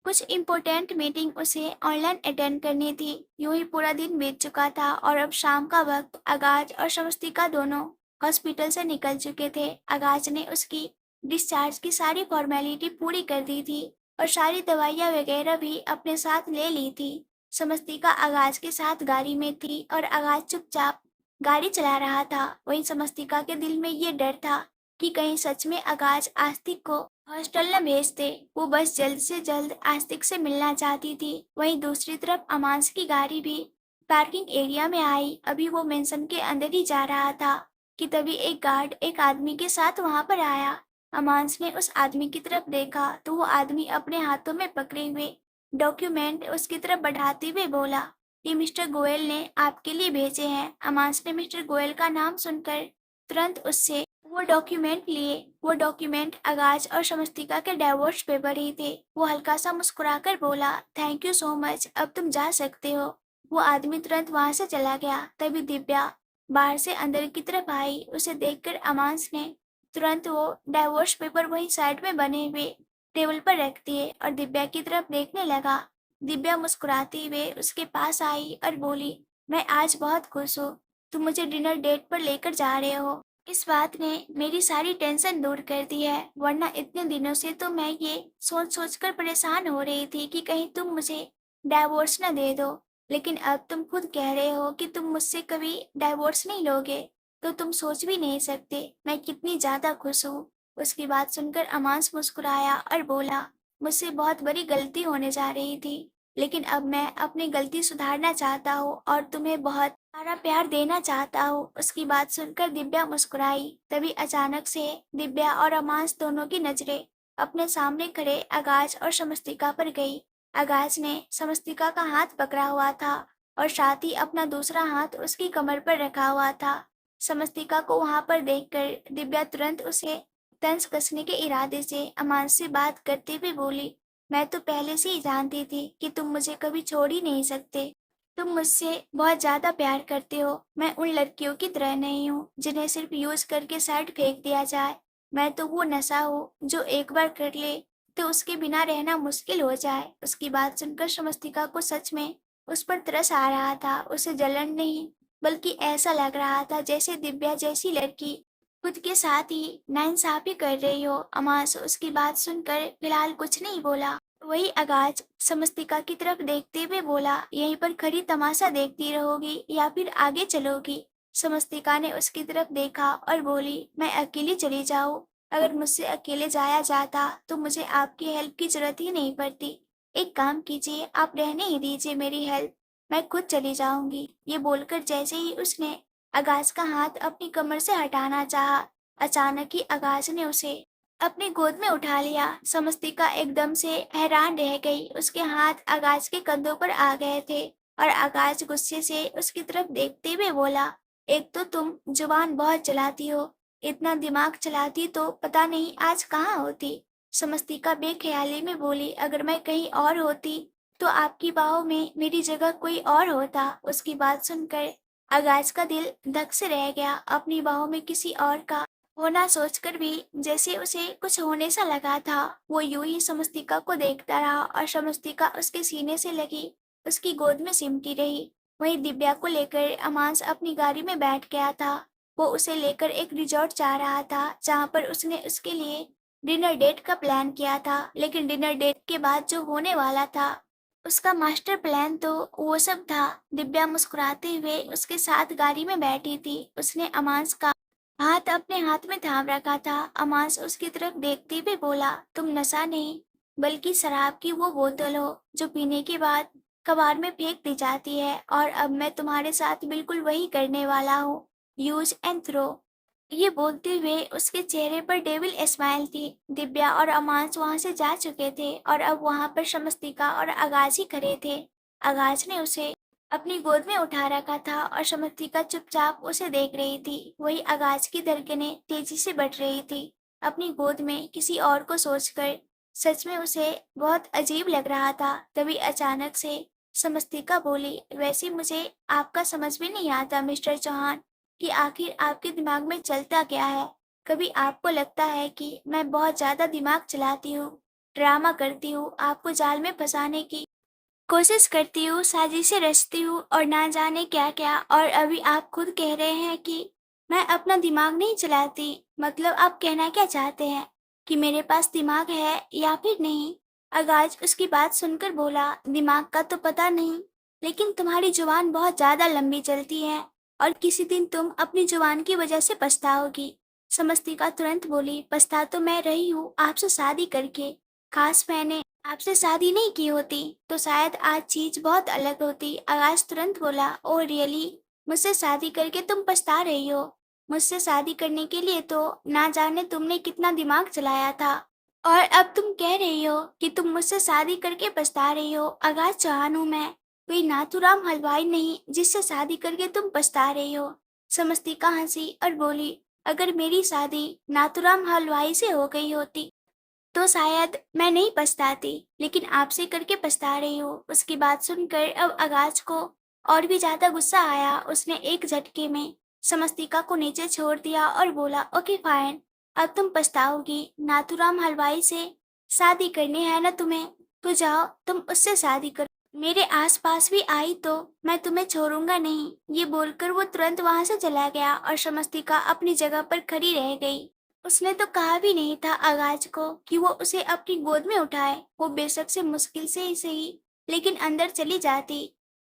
कुछ इम्पोर्टेंट मीटिंग उसे ऑनलाइन अटेंड करनी थी। यूं ही पूरा दिन बीत चुका था और अब शाम का वक्त। आगाज और समस्तिका दोनों हॉस्पिटल से निकल चुके थे। आगाज ने उसकी डिस्चार्ज की सारी फॉर्मेलिटी पूरी कर दी थी और सारी दवाइयाँ वगैरह भी अपने साथ ले ली थी। समस्तिका आगाज के साथ गाड़ी में थी और आगाज चुपचाप गाड़ी चला रहा था। वहीं समस्तिका के दिल में ये डर था कि कहीं सच में आगाज आस्तिक को हॉस्टल न भेज दे। वो बस जल्द से जल्द आस्तिक से मिलना चाहती थी। वहीं दूसरी तरफ अमांस की गाड़ी भी पार्किंग एरिया में आई। अभी वो मेंशन के अंदर ही जा रहा था कि तभी एक गार्ड एक आदमी के साथ वहां पर आया। अमांस ने उस आदमी की तरफ देखा तो वो आदमी अपने हाथों में पकड़े हुए डॉक्यूमेंट उसकी तरफ बढ़ाते हुए बोला, ये मिस्टर गोयल ने आपके लिए भेजे हैं। अमांस ने मिस्टर गोयल का नाम सुनकर तुरंत उससे वो डॉक्यूमेंट लिए। वो डॉक्यूमेंट आगाज और समस्तिका के डाइवोर्स पेपर ही थे। वो हल्का सा मुस्कुराकर बोला, थैंक यू सो मच, अब तुम जा सकते हो। वो आदमी तुरंत वहां से चला गया। तभी दिव्या बाहर से अंदर की तरफ आई। उसे देखकर अमांस ने तुरंत वो डाइवोर्स पेपर वहीं साइड में बने हुए टेबल पर रख दिए और दिव्या की तरफ देखने लगा। दिव्या मुस्कुराते हुए उसके पास आई और बोली, मैं आज बहुत खुश हूँ, तुम मुझे डिनर डेट पर लेकर जा रहे हो। इस बात ने मेरी सारी टेंशन दूर कर दी है, वरना इतने दिनों से तो मैं ये सोच सोच कर परेशान हो रही थी कि कहीं तुम मुझे डाइवोर्स न दे दो। लेकिन अब तुम खुद कह रहे हो कि तुम मुझसे कभी डाइवोर्स नहीं लोगे, तो तुम सोच भी नहीं सकते मैं कितनी ज्यादा खुश हूँ। उसकी बात सुनकर अमांस मुस्कुराया और बोला, मुझसे बहुत बड़ी गलती होने जा रही थी, लेकिन अब मैं अपनी गलती सुधारना चाहता हूँ और तुम्हें बहुत सारा प्यार देना चाहता हूँ। उसकी बात सुनकर दिव्या मुस्कुराई। तभी अचानक से दिव्या और अमांस दोनों की नजरें अपने सामने खड़े आगाज और समस्तिका पर गई। आगाज ने समस्तिका का हाथ पकड़ा हुआ था और साथ ही अपना दूसरा हाथ उसकी कमर पर रखा हुआ था। समस्तिका को वहां पर देखकर दिव्या तुरंत उसे तंज कसने के इरादे से अमांस से बात करते हुए बोली, मैं तो पहले से ही जानती थी कि तुम मुझे कभी छोड़ ही नहीं सकते। तुम मुझसे बहुत ज्यादा प्यार करते हो। मैं उन लड़कियों की तरह नहीं हूँ जिन्हें सिर्फ यूज करके साइड फेंक दिया जाए। मैं तो वो नशा हूँ जो एक बार कर ले तो उसके बिना रहना मुश्किल हो जाए। उसकी बात सुनकर समस्तिका को सच में उस पर तरस आ रहा था। उसे जलन नहीं बल्कि ऐसा लग रहा था जैसे दिव्या जैसी लड़की खुद के साथ ही नाइंसाफी कर रही हो। अमास उसकी बात सुनकर फिलहाल कुछ नहीं बोला। वही आगाज समस्तिका की तरफ देखते हुए बोला, यहीं पर खड़ी तमाशा देखती रहोगी या फिर आगे चलोगी? समस्तिका ने उसकी तरफ देखा और बोली, मैं अकेली चली जाऊं। अगर मुझसे अकेले जाया जाता तो मुझे आपकी हेल्प की जरूरत ही नहीं पड़ती। एक काम कीजिए, आप रहने ही दीजिए मेरी हेल्प, मैं खुद चली जाऊंगी। ये बोलकर जैसे ही उसने आगाज का हाथ अपनी कमर से हटाना चाहा, अचानक ही आगाज ने उसे अपनी गोद में उठा लिया। समस्तिका एकदम से हैरान रह गई। उसके हाथ आगाज के कंधों पर आ गए थे और आगाज गुस्से से उसकी तरफ देखते हुए बोला, एक तो तुम जुबान बहुत चलाती हो, इतना दिमाग चलाती तो पता नहीं आज कहाँ होती। समस्तिका बेख्याली में बोली, अगर मैं कहीं और होती तो आपकी बाहों में मेरी जगह कोई और होता। उसकी बात सुनकर आगाज का दिल धक से रह गया। अपनी बाहों में किसी और का होना सोचकर भी जैसे उसे कुछ होने सा लगा था। वो यूं ही समस्तिका को देखता रहा और समस्तिका उसके सीने से लगी उसकी गोद में सिमटी रही। वहीं दिव्या को लेकर अमांस अपनी गाड़ी में बैठ गया था। वो उसे लेकर एक रिजॉर्ट जा रहा था जहाँ पर उसने उसके लिए डिनर डेट का प्लान किया था। लेकिन डिनर डेट के बाद जो होने वाला था उसका मास्टर प्लान तो वो सब था। दिव्या मुस्कुराते हुए उसके साथ गाड़ी में बैठी थी। उसने अमांस का हाथ अपने हाथ में थाम रखा था। अमांस उसकी तरफ देखते हुए बोला, तुम नशा नहीं बल्कि शराब की वो बोतल हो जो पीने के बाद कबाड़ में फेंक दी जाती है, और अब मैं तुम्हारे साथ बिल्कुल वही करने वाला हूँ, यूज एंड थ्रो। ये बोलते हुए उसके चेहरे पर डेविल स्माइल थी। दिव्या और अमांस वहां से जा चुके थे और अब वहां पर समस्तिका और आगाज ही खड़े थे। आगाज ने उसे अपनी गोद में उठा रखा था और समस्तिका चुपचाप उसे देख रही थी। वही आगाज की धड़कनें तेजी से बढ़ रही थी अपनी गोद में किसी और को सोचकर। सच में उसे बहुत अजीब लग रहा था। तभी अचानक से समस्तिका बोली, वैसे मुझे आपका समझ में नहीं आता मिस्टर चौहान कि आखिर आपके दिमाग में चलता क्या है। कभी आपको लगता है कि मैं बहुत ज्यादा दिमाग चलाती हूँ, ड्रामा करती हूँ, आपको जाल में फंसाने की कोशिश करती हूँ, साजिशें रचती हूँ और ना जाने क्या क्या, और अभी आप खुद कह रहे हैं कि मैं अपना दिमाग नहीं चलाती। मतलब आप कहना क्या चाहते हैं कि मेरे पास दिमाग है या फिर नहीं? आगाज उसकी बात सुनकर बोला, दिमाग का तो पता नहीं, लेकिन तुम्हारी जुबान बहुत ज्यादा लंबी चलती है। और किसी दिन तुम अपनी जुबान की वजह से पछताओगी। समस्तिका तुरंत बोली, पछता तो मैं रही हूँ आपसे शादी करके। काश मैंने आपसे शादी नहीं की होती तो शायद आज चीज बहुत अलग होती। आकाश तुरंत बोला, ओ रियली, मुझसे शादी करके तुम पछता रही हो? मुझसे शादी करने के लिए तो ना जाने तुमने कितना दिमाग चलाया था, और अब तुम कह रही हो कि तुम मुझसे शादी करके पछता रही हो। आगाज चौहान हूँ मैं, कोई नाथूराम हलवाई नहीं जिससे शादी करके तुम पछता रही हो। समस्तिका हंसी और बोली, अगर मेरी शादी नाथूराम हलवाई से हो गई होती तो शायद मैं नहीं पछताती, लेकिन आपसे करके पछता रही हूँ। उसकी बात सुनकर अब आगाज को और भी ज्यादा गुस्सा आया। उसने एक झटके में समस्तिका को नीचे छोड़ दिया और बोला, ओके फाइन, अब तुम पछताओगी। नाथूराम हलवाई से शादी करनी है ना तुम्हें, तो जाओ तुम उससे शादी करो। मेरे आसपास भी आई तो मैं तुम्हें छोड़ूंगा नहीं। ये बोलकर वो तुरंत वहां से चला गया और समस्तिका अपनी जगह पर खड़ी रह गई। उसने तो कहा भी नहीं था आगाज को कि वो उसे अपनी गोद में उठाए। वो बेशक से मुश्किल से ही सही, लेकिन अंदर चली जाती।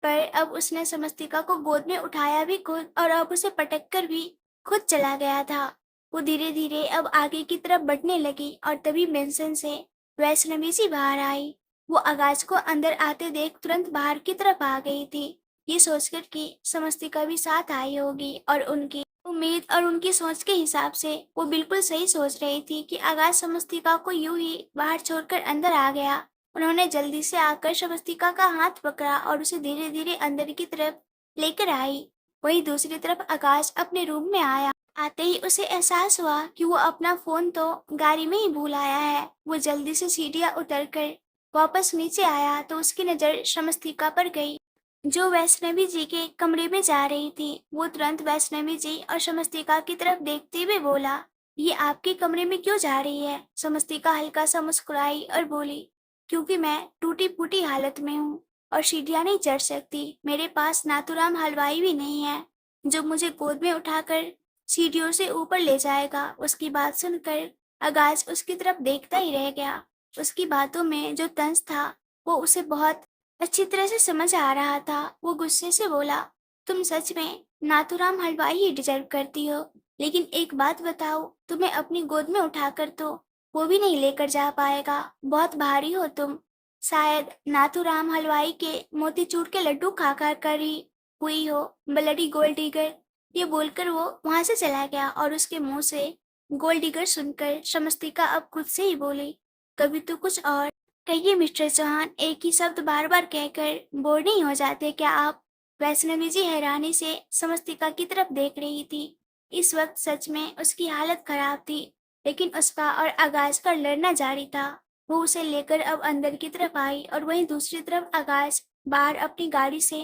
पर अब उसने समस्तिका को गोद में उठाया भी खुद, और अब उसे पटक कर भी खुद चला गया था। वो धीरे धीरे अब आगे की तरफ बढ़ने लगी और तभी मेंशन से वैष्णवी सी बाहर आई। वो आगाज को अंदर आते देख तुरंत बाहर की तरफ आ गई थी, ये सोचकर कि समस्तिका भी साथ आई होगी। और उनकी उम्मीद और उनकी सोच के हिसाब से वो बिल्कुल सही सोच रही थी कि आगाज समस्तिका को यूं ही बाहर छोड़कर अंदर आ गया। उन्होंने जल्दी से आकर समस्तिका का हाथ पकड़ा और उसे धीरे धीरे अंदर की तरफ लेकर आई। वहीं दूसरी तरफ आकाश अपने रूम में आया। आते ही उसे एहसास हुआ कि वो अपना फोन तो गाड़ी में ही भूल आया है। वो जल्दी से सीढ़ियां उतरकर वापस नीचे आया तो उसकी नजर समस्तिका पर गई, जो वैष्णवी जी के कमरे में जा रही थी। वो तुरंत वैष्णवी जी और समस्तिका की तरफ देखते हुए बोला, ये आपके कमरे में क्यों जा रही है? समस्तिका हल्का सा मुस्कुराई और बोली, क्योंकि मैं टूटी फूटी हालत में हूँ और सीढ़ियाँ नहीं चढ़ सकती। मेरे पास नाथूराम हलवाई भी नहीं है जो मुझे गोद में उठाकर सीढ़ियों से ऊपर ले जाएगा। उसकी बात सुनकर आगाज उसकी तरफ देखता ही रह गया। उसकी बातों में जो तंज था वो उसे बहुत अच्छी तरह से समझ आ रहा था। वो गुस्से से बोला, तुम सच में नाथूराम हलवाई ही डिजर्व करती हो, लेकिन एक बात बताओ, तुम्हें अपनी गोद में उठाकर तो वो भी नहीं लेकर जा पाएगा। बहुत भारी हो तुम। शायद नाथूराम हलवाई के मोतीचूर के लड्डू खा खा कर ही हुई हो ब्लडी गोल्ड डिगर। ये बोलकर वो वहां से चला गया और उसके मुंह से गोल्ड डिगर सुनकर समस्तिका अब खुद से ही बोली, कभी तो कुछ और कहिए मिस्टर चौहान। एक ही शब्द बार बार कहकर बोर नहीं हो जाते क्या आप? वैष्णवी जी हैरानी से समस्तिका की तरफ देख रही थी। इस वक्त सच में उसकी हालत खराब थी, लेकिन उसका और आगाज का लड़ना जारी था। वो उसे लेकर अब अंदर की तरफ आई और वहीं दूसरी तरफ आगाज बाहर अपनी गाड़ी से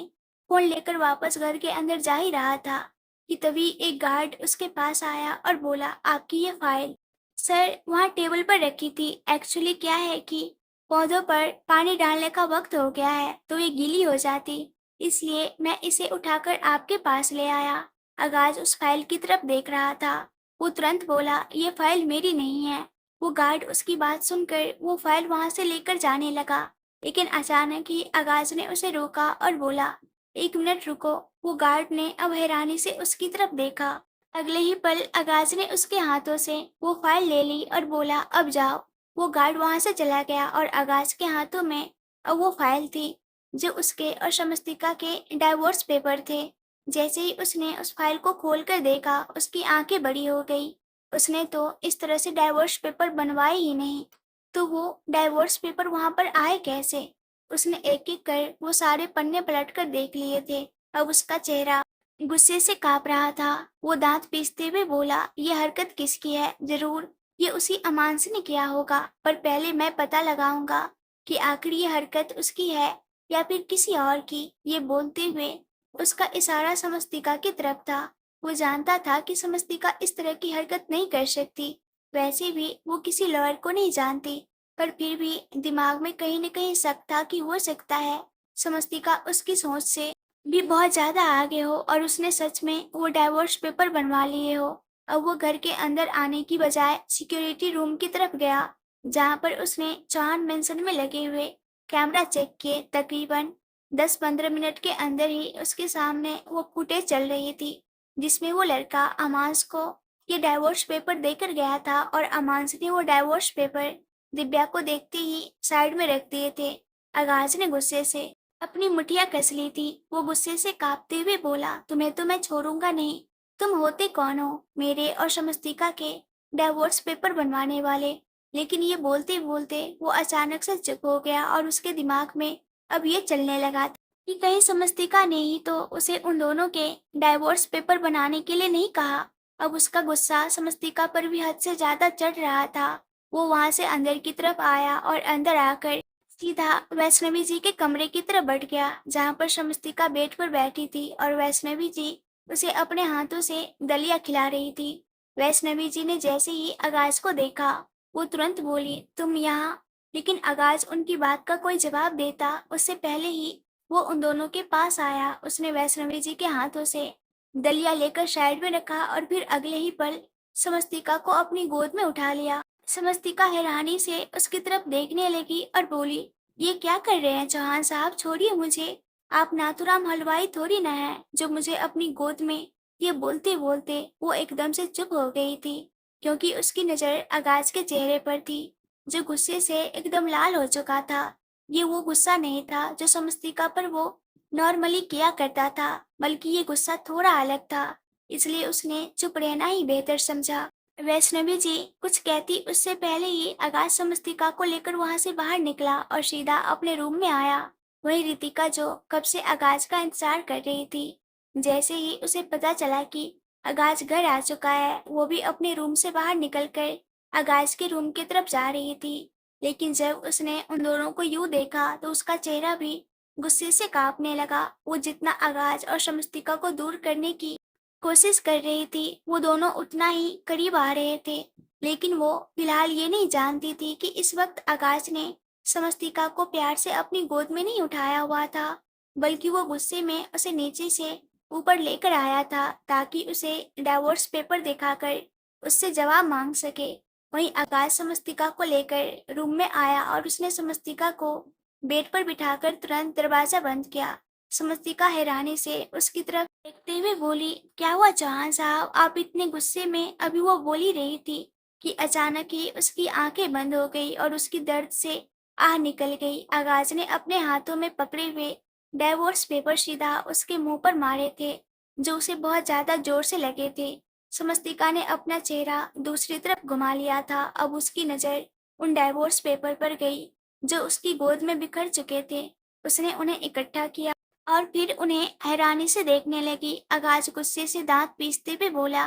फोन लेकर वापस घर के अंदर जा ही रहा था कि तभी एक गार्ड उसके पास आया और बोला, आपकी ये फाइल सर वहाँ टेबल पर रखी थी। एक्चुअली क्या है कि पौधों पर पानी डालने का वक्त हो गया है तो ये गीली हो जाती, इसलिए मैं इसे उठाकर आपके पास ले आया। आगाज उस फाइल की तरफ देख रहा था। वो तुरंत बोला, ये फाइल मेरी नहीं है। वो गार्ड उसकी बात सुनकर वो फाइल वहां से लेकर जाने लगा, लेकिन अचानक ही आगाज ने उसे रोका और बोला, एक मिनट रुको। वो गार्ड ने अब हैरानी से उसकी तरफ देखा। अगले ही पल आगाज ने उसके हाथों से वो फाइल ले ली और बोला, अब जाओ। वो गार्ड वहां से चला गया और आगाज के हाथों में अब वो फाइल थी जो उसके और समस्तिका के डाइवोर्स पेपर थे। जैसे ही उसने उस फाइल को खोलकर देखा, उसकी आंखें बड़ी हो गई। उसने तो इस तरह से डाइवोर्स पेपर बनवाए ही नहीं, तो वो डाइवोर्स पेपर वहां पर आए कैसे? उसने एक एक कर वो सारे पन्ने पलट कर देख लिए थे। अब उसका चेहरा गुस्से से कांप रहा था। वो दांत पीसते हुए बोला, ये हरकत किसकी है? जरूर ये उसी अमांस ने किया होगा, पर पहले मैं पता लगाऊंगा कि आखिर ये हरकत उसकी है या फिर किसी और की। ये बोलते हुए उसका इशारा समस्तिका की तरफ था। वो जानता था कि समस्तिका इस तरह की हरकत नहीं कर सकती। वैसे भी वो किसी लॉयर को नहीं जानती, पर फिर भी दिमाग में कहीं न कहीं शक था कि हो सकता है समस्तिका उसकी सोच से भी बहुत ज्यादा आगे हो और उसने सच में वो डाइवोर्स पेपर बनवा लिए हो। अब वो घर के अंदर आने की बजाय सिक्योरिटी रूम की तरफ गया, जहाँ पर उसने चौहान मेंशन में लगे हुए कैमरा चेक किए। तकरीबन 10-15 मिनट के अंदर ही उसके सामने वो फुटेज चल रही थी, जिसमें वो लड़का अमांस को ये डाइवोर्स पेपर देकर गया था और अमांस ने वो डाइवोर्स पेपर दिव्या को देखते ही साइड में रख दिए थे। आगाज ने गुस्से से अपनी मुठिया कस ली थी। वो गुस्से से कांपते हुए बोला, तुम्हें तो मैं छोड़ूंगा नहीं। तुम होते कौन हो? मेरे और शमस्तिका के डाइवोर्स पेपर बनवाने वाले। लेकिन ये बोलते बोलते वो अचानक से चुप हो गया और उसके दिमाग में अब ये चलने लगा था कि कहीं समस्तिका ने ही तो उसे उन दोनों के डाइवोर्स पेपर बनाने के लिए नहीं कहा। अब उसका गुस्सा समस्तिका पर भी हद से ज्यादा चढ़ रहा था। वो वहां से अंदर की तरफ आया और अंदर आकर सीधा वैष्णवी जी के कमरे की तरफ बढ़ गया, जहाँ पर समस्तिका बेड पर बैठी थी और वैष्णवी जी उसे अपने हाथों से दलिया खिला रही थी। वैष्णवी जी ने जैसे ही आगाज को देखा, वो तुरंत बोली, तुम यहाँ। लेकिन आगाज उनकी बात का कोई जवाब देता उससे पहले ही वो उन दोनों के पास आया। उसने वैष्णवी जी के हाथों से दलिया लेकर साइड में रखा और फिर अगले ही पल समस्तिका को अपनी गोद में उठा लिया। समस्तिका हैरानी से उसकी तरफ देखने लगी और बोली, ये क्या कर रहे हैं चौहान साहब? छोड़िए मुझे। आप नाथुराम हलवाई थोड़ी ना है जो मुझे अपनी गोद में। ये बोलते बोलते वो एकदम से चुप हो गई थी, क्योंकि उसकी नजर आगाज के चेहरे पर थी, जो गुस्से से एकदम लाल हो चुका था। ये वो गुस्सा नहीं था जो समस्तिका पर वो नॉर्मली किया करता था, बल्कि ये गुस्सा थोड़ा अलग था। इसलिए उसने चुप रहना ही बेहतर समझा। वैष्णवी जी कुछ कहती उससे पहले ही आकाश समस्तिका को लेकर वहां से बाहर निकला और सीधा अपने रूम में आया। वही रितिका जो कब से आकाश का इंतजार कर रही थी। जैसे ही उसे पता चला कि आकाश घर आ चुका है, वो भी अपने रूम से बाहर निकलकर आकाश के रूम की तरफ जा रही थी। लेकिन जब उसने उन दोनों को यूं देखा तो उसका चेहरा भी गुस्से से कांपने लगा। वो जितना आगाज और शमस्तिका को दूर करने की कोशिश कर रही थी, वो दोनों उतना ही करीब आ रहे थे। लेकिन वो फिलहाल ये नहीं जानती थी कि इस वक्त आकाश ने समस्तिका को प्यार से अपनी गोद में नहीं उठाया हुआ था, बल्कि वो गुस्से में उसे नीचे से ऊपर लेकर आया था, ताकि उसे डाइवोर्स पेपर दिखाकर उससे जवाब मांग सके। वहीं आकाश समस्तिका को लेकर रूम में आया और उसने समस्तिका को बेड पर बिठाकर तुरंत दरवाजा बंद किया। समस्तिका हैरानी से उसकी तरफ देखते हुए बोली, क्या हुआ चौहान साहब? आप इतने गुस्से में? अभी वो बोल ही रही थी कि अचानक ही उसकी आंखें बंद हो गई और उसकी दर्द से आह निकल गई। आगाज ने अपने हाथों में पकड़े हुए डाइवोर्स पेपर सीधा उसके मुंह पर मारे थे, जो उसे बहुत ज्यादा जोर से लगे थे। समस्तिका ने अपना चेहरा दूसरी तरफ घुमा लिया था। अब उसकी नजर उन डाइवोर्स पेपर पर गई जो उसकी गोद में बिखर चुके थे। उसने उन्हें इकट्ठा किया और फिर उन्हें हैरानी से देखने लगी। आगाज गुस्से से दांत पीसते हुए बोला,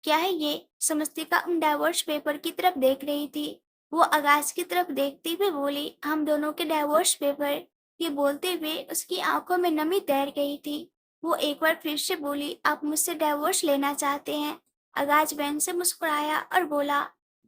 क्या है ये? समस्तिका उन डाइवोर्स पेपर की तरफ देख रही थी। वो आगाज की तरफ देखते हुए बोली, हम दोनों के डाइवोर्स पेपर। ये बोलते हुए उसकी आंखों में नमी तैर गई थी। वो एक बार फिर से बोली, आप मुझसे डाइवोर्स लेना चाहते हैं? आगाज बहन से मुस्कुराया और बोला,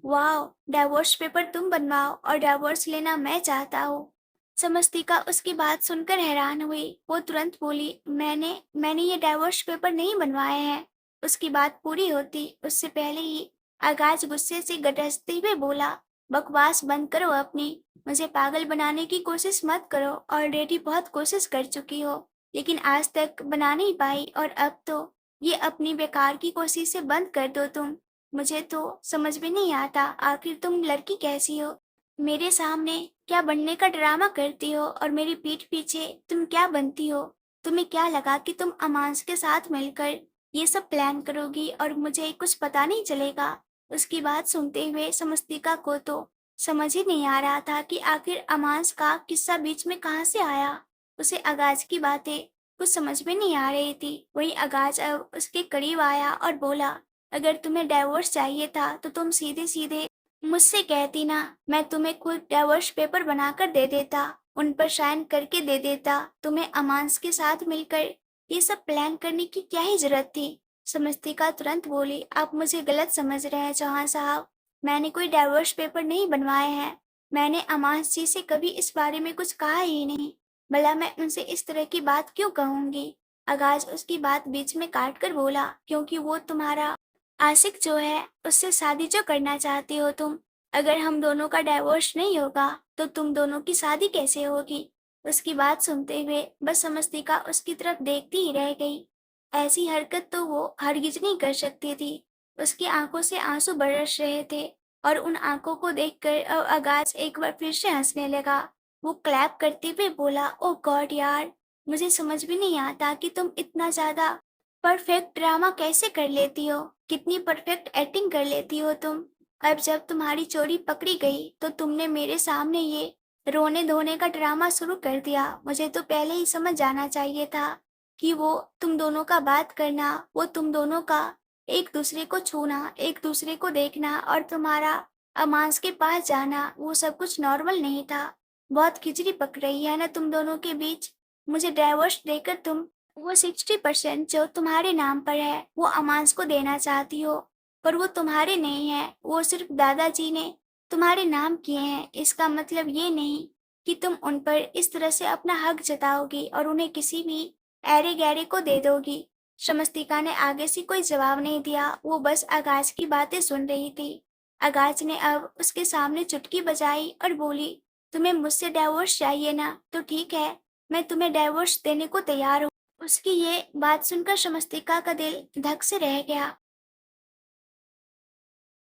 वाह, डाइवोर्स पेपर तुम बनवाओ और डाइवोर्स लेना मैं चाहता हूँ। समस्तिका उसकी बात सुनकर हैरान हुई। वो तुरंत बोली, मैंने ये डाइवोर्स पेपर नहीं बनवाए हैं। उसकी बात पूरी होती उससे पहले ही आगाज गुस्से से गरजते हुए बोला, बकवास बंद करो अपनी। मुझे पागल बनाने की कोशिश मत करो। ऑलरेडी बहुत कोशिश कर चुकी हो, लेकिन आज तक बना नहीं पाई, और अब तो ये अपनी बेकार की कोशिश से बंद कर दो तुम। मुझे तो समझ में नहीं आता आखिर तुम लड़की कैसी हो? मेरे सामने क्या बनने का ड्रामा करती हो और मेरी पीठ पीछे तुम क्या बनती हो? तुम्हें क्या लगा कि तुम अमांस के साथ मिलकर ये सब प्लान करोगी और मुझे कुछ पता नहीं चलेगा? उसकी बात सुनते हुए समस्तिका को तो समझ ही नहीं आ रहा था कि आखिर अमांस का किस्सा बीच में कहाँ से आया। उसे आगाज की बातें कुछ समझ में नहीं आ रही थी। वही आगाज अब उसके करीब आया और बोला, अगर तुम्हें डाइवोर्स चाहिए था तो तुम सीधे सीधे मुझसे कहती ना, मैं तुम्हें खुद डाइवोर्स पेपर बनाकर दे देता, उन पर साइन करके दे देता। तुम्हें अमांस के साथ मिलकर ये सब प्लान करने की क्या ही जरूरत थी? समस्तिका तुरंत बोली, आप मुझे गलत समझ रहे हैं चौहान साहब। मैंने कोई डाइवोर्स पेपर नहीं बनवाए हैं। मैंने अमांस जी से कभी इस बारे में कुछ कहा ही नहीं। भला मैं उनसे इस तरह की बात क्यों कहूंगी? आगाज उसकी बात बीच में काट कर बोला, क्योंकि वो तुम्हारा आशिक जो है, उससे शादी जो करना चाहती हो तुम। अगर हम दोनों का डाइवोर्स नहीं होगा तो तुम दोनों की शादी कैसे होगी? उसकी बात सुनते हुए बस समस्तिका उसकी तरफ देखती ही रह गई। ऐसी हरकत तो वो हरगिज नहीं कर सकती थी। उसकी आंखों से आंसू बरस रहे थे और उन आंखों को देखकर अब आगाज एक बार फिर से हंसने लगा। वो क्लैप करते हुए बोला, ओ गॉड यार, मुझे समझ भी नहीं आता कि तुम इतना ज्यादा परफेक्ट ड्रामा कैसे कर लेती हो। कितनी परफेक्ट एक्टिंग कर लेती हो तुम। अब जब तुम्हारी चोरी पकड़ी गई तो तुमने मेरे सामने ये रोने धोने का ड्रामा शुरू कर दिया। मुझे तो पहले ही समझ जाना चाहिए था कि वो तुम दोनों का बात करना, वो तुम दोनों का एक दूसरे को छूना, एक दूसरे को देखना और तुम्हारा अमांस के पास जाना, वो सब कुछ नॉर्मल नहीं था। बहुत खिचड़ी पक रही है ना तुम दोनों के बीच। मुझे डाइवोर्स देकर तुम वो 60% जो तुम्हारे नाम पर है वो अमांस को देना चाहती हो, पर वो तुम्हारे नहीं है, वो सिर्फ दादाजी ने तुम्हारे नाम किए हैं। इसका मतलब ये नहीं कि तुम उन पर इस तरह से अपना हक जताओगी और उन्हें किसी भी ऐरे गैरे को दे दोगी। शमस्तिका ने आगे से कोई जवाब नहीं दिया, वो बस आगाज की बातें सुन रही थी। आगाज ने अब उसके सामने चुटकी बजाई और बोली, तुम्हें मुझसे डाइवोर्स चाहिए ना, तो ठीक है, मैं तुम्हें डाइवोर्स देने को तैयार हूँ। उसकी ये बात सुनकर शमस्तिका का दिल धक से रह गया।